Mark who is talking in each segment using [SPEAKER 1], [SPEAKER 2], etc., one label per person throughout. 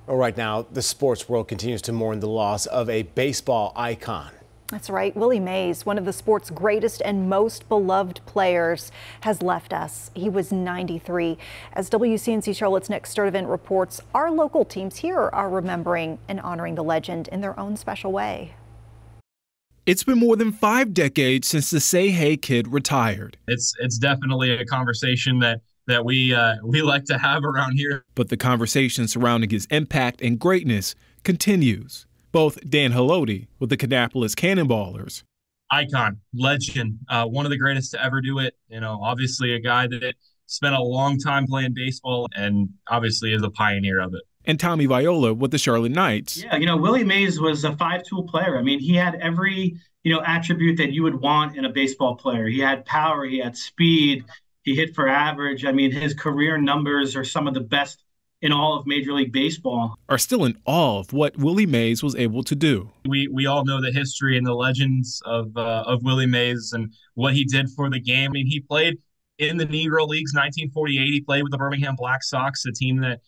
[SPEAKER 1] Well, right now, the sports world continues to mourn the loss of a baseball icon.
[SPEAKER 2] That's right. Willie Mays, one of the sport's greatest and most beloved players, has left us. He was 93. As WCNC Charlotte's Nick Sturdivant reports, our local teams here are remembering and honoring the legend in their own special way.
[SPEAKER 3] It's been more than 5 decades since the Say Hey kid retired.
[SPEAKER 4] It's definitely a conversation that we like to have around here.
[SPEAKER 3] But the conversation surrounding his impact and greatness continues. Both Dan Helotie with the Kannapolis Cannon Ballers.
[SPEAKER 4] Icon, legend, one of the greatest to ever do it. You know, obviously a guy that spent a long time playing baseball and obviously is a pioneer of it.
[SPEAKER 3] And Tommy Viola with the Charlotte Knights.
[SPEAKER 5] Yeah, Willie Mays was a 5-tool player. I mean, he had every, attribute that you would want in a baseball player. He had power, he had speed, he hit for average. I mean, his career numbers are some of the best in all of Major League Baseball.
[SPEAKER 3] Are still in awe of what Willie Mays was able to do.
[SPEAKER 4] We all know the history and the legends of Willie Mays and what he did for the game. I mean, he played in the Negro Leagues 1948. He played with the Birmingham Black Sox, a team that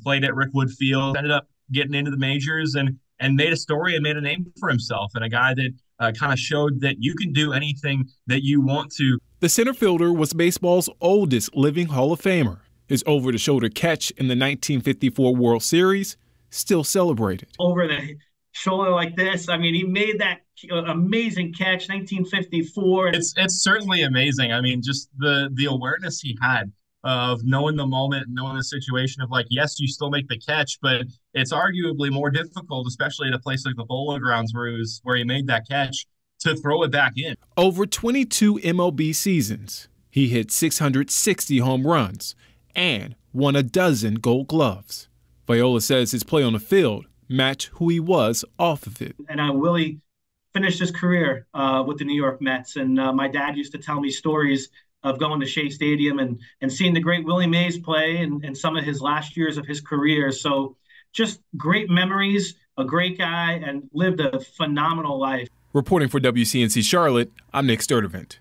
[SPEAKER 4] played at Rickwood Field, ended up getting into the majors and made a story and made a name for himself, and a guy that kind of showed that you can do anything that you want to.
[SPEAKER 3] The center fielder was baseball's oldest living Hall of Famer. His over-the-shoulder catch in the 1954 World Series still celebrated.
[SPEAKER 5] Over the shoulder like this, I mean, he made that amazing catch, 1954.
[SPEAKER 4] It's certainly amazing. I mean, just the awareness he had of knowing the moment, knowing the situation of like, yes, you still make the catch, but it's arguably more difficult, especially at a place like the Bowling Grounds where he made that catch, to throw it back in.
[SPEAKER 3] Over 22 MLB seasons, he hit 660 home runs and won a dozen Gold Gloves. Viola says his play on the field matched who he was off of it.
[SPEAKER 5] And Willie finished his career with the New York Mets, and my dad used to tell me stories of going to Shea Stadium and seeing the great Willie Mays play and some of his last years of his career. So just great memories, a great guy, and lived a phenomenal life.
[SPEAKER 3] Reporting for WCNC Charlotte, I'm Nick Sturdivant.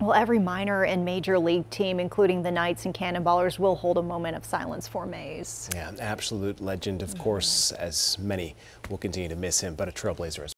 [SPEAKER 2] Well, every minor and major league team, including the Knights and Cannon Ballers, will hold a moment of silence for Mays.
[SPEAKER 1] Yeah, an absolute legend, of course, as many will continue to miss him, but a trailblazer as well.